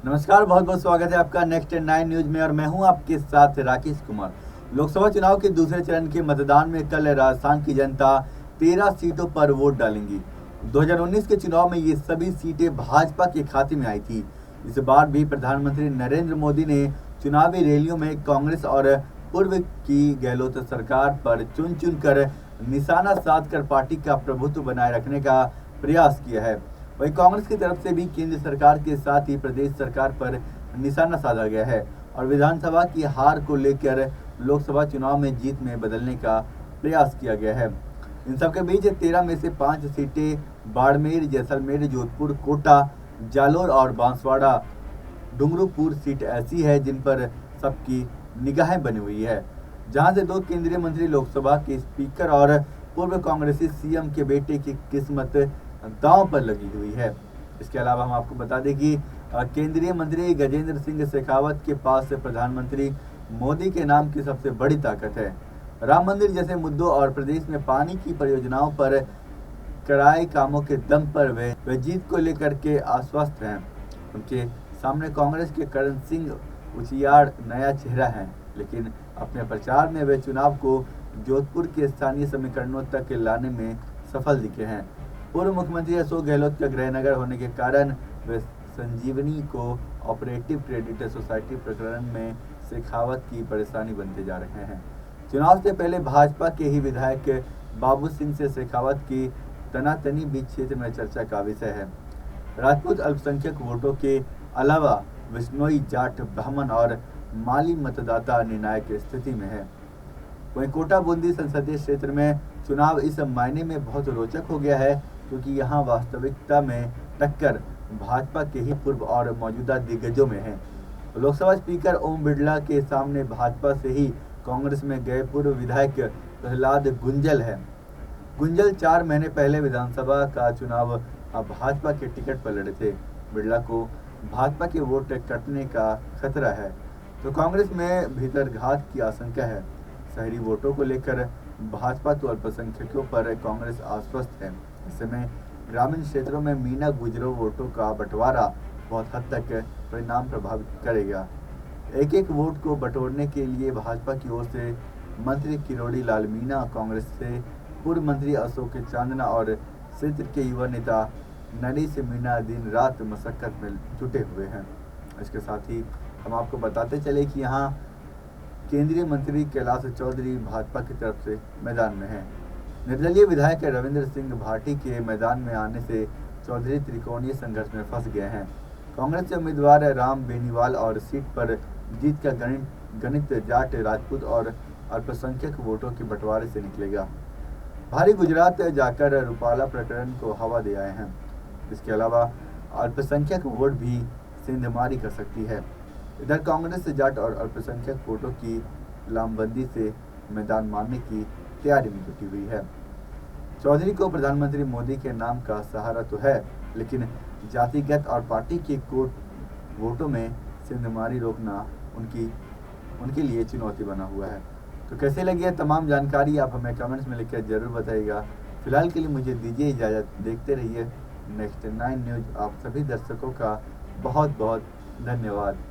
नमस्कार, बहुत बहुत स्वागत है आपका नेक्स्ट 9 न्यूज में और मैं हूं आपके साथ राकेश कुमार। लोकसभा चुनाव के दूसरे चरण के मतदान में कल राजस्थान की जनता 13 सीटों पर वोट डालेंगी। 2019 के चुनाव में ये सभी सीटें भाजपा के खाते में आई थी। इस बार भी प्रधानमंत्री नरेंद्र मोदी ने चुनावी रैलियों में कांग्रेस और पूर्व की गहलोत सरकार पर चुन चुन कर निशाना साधकर पार्टी का प्रभुत्व बनाए रखने का प्रयास किया है। वहीं कांग्रेस की तरफ से भी केंद्र सरकार के साथ ही प्रदेश सरकार पर निशाना साधा गया है और विधानसभा की हार को लेकर लोकसभा चुनाव में जीत में बदलने का प्रयास किया गया है। इन सबके बीच 13 में से 5 सीटें बाड़मेर, जैसलमेर, जोधपुर, कोटा, जालोर और बांसवाड़ा डूंगरपुर सीट ऐसी है जिन पर सबकी निगाहें बनी हुई है, जहां से 2 केंद्रीय मंत्री, लोकसभा के स्पीकर और पूर्व कांग्रेसी सीएम के बेटे की किस्मत दांव पर लगी हुई है। इसके अलावा हम आपको बता दें कि केंद्रीय मंत्री गजेंद्र सिंह शेखावत के पास प्रधानमंत्री मोदी के नाम की सबसे बड़ी ताकत है। राम मंदिर जैसे मुद्दों और प्रदेश में पानी की परियोजनाओं पर कराए कामों के दम पर वे जीत को लेकर के आश्वस्त हैं। उनके सामने कांग्रेस के करण सिंह उचियाड़ नया चेहरा है, लेकिन अपने प्रचार में वे चुनाव को जोधपुर के स्थानीय समीकरणों तक लाने में सफल दिखे हैं। पूर्व मुख्यमंत्री अशोक गहलोत का गृहनगर होने के कारण वे संजीवनी को ऑपरेटिव क्रेडिट सोसाइटी प्रकरण में शेखावत की परेशानी बनते जा रहे हैं। चुनाव से पहले भाजपा के ही विधायक बाबू सिंह से शेखावत की तनातनी भी क्षेत्र में चर्चा का विषय है। राजपूत अल्पसंख्यक वोटों के अलावा विश्नोई, जाट, ब्राह्मण और माली मतदाता निर्णायक स्थिति में है। वहीं कोटा बूंदी संसदीय क्षेत्र में चुनाव इस मायने में बहुत रोचक हो गया है क्योंकि यहां वास्तविकता में टक्कर भाजपा के ही पूर्व और मौजूदा दिग्गजों में है। लोकसभा स्पीकर ओम बिरला के सामने भाजपा से ही कांग्रेस में गए पूर्व विधायक प्रहलाद गुंजल है। गुंजल 4 महीने पहले विधानसभा का चुनाव भाजपा के टिकट पर लड़े थे। बिरला को भाजपा के वोट कटने का खतरा है तो कांग्रेस में भीतरघात की आशंका है। शहरी वोटों को लेकर भाजपा तो अल्पसंख्यकों पर कांग्रेस आश्वस्त है। ऐसे में ग्रामीण क्षेत्रों में मीना गुजरों वोटों का बंटवारा बहुत हद तक परिणाम प्रभावित करेगा। एक एक वोट को बटोरने के लिए भाजपा की ओर से मंत्री किरोड़ी लाल मीणा, कांग्रेस से पूर्व मंत्री अशोक चांदना और क्षेत्र के युवा नेता नरेश मीणा दिन रात मशक्कत में जुटे हुए हैं। इसके साथ ही हम आपको बताते चले कि यहाँ केंद्रीय मंत्री कैलाश चौधरी भाजपा की तरफ से मैदान में हैं। निर्दलीय विधायक रविंद्र सिंह भाटी के मैदान में आने से चौधरी त्रिकोणीय संघर्ष में फंस गए हैं। कांग्रेस के उम्मीदवार राम बेनीवाल और सीट पर जीत का गणित जाट, राजपूत और अल्पसंख्यक वोटों के बंटवारे से निकलेगा। भारी गुजरात जाकर रूपाला प्रकरण को हवा दे आए हैं। इसके अलावा अल्पसंख्यक वोट भी सेंधमारी कर सकती है। इधर कांग्रेस जाट और अल्पसंख्यक वोटों की लामबंदी से मैदान मारने की तैयारी में जुटी हुई है। चौधरी को प्रधानमंत्री मोदी के नाम का सहारा तो है, लेकिन जातिगत और पार्टी के कोट वोटों में सेंधमारी रोकना उनके लिए चुनौती बना हुआ है। तो कैसे लगी है तमाम जानकारी, आप हमें कमेंट्स में लिखकर जरूर बताइएगा। फिलहाल के लिए मुझे दीजिए इजाज़त। देखते रहिए नेक्स्ट 9 न्यूज। आप सभी दर्शकों का बहुत बहुत धन्यवाद।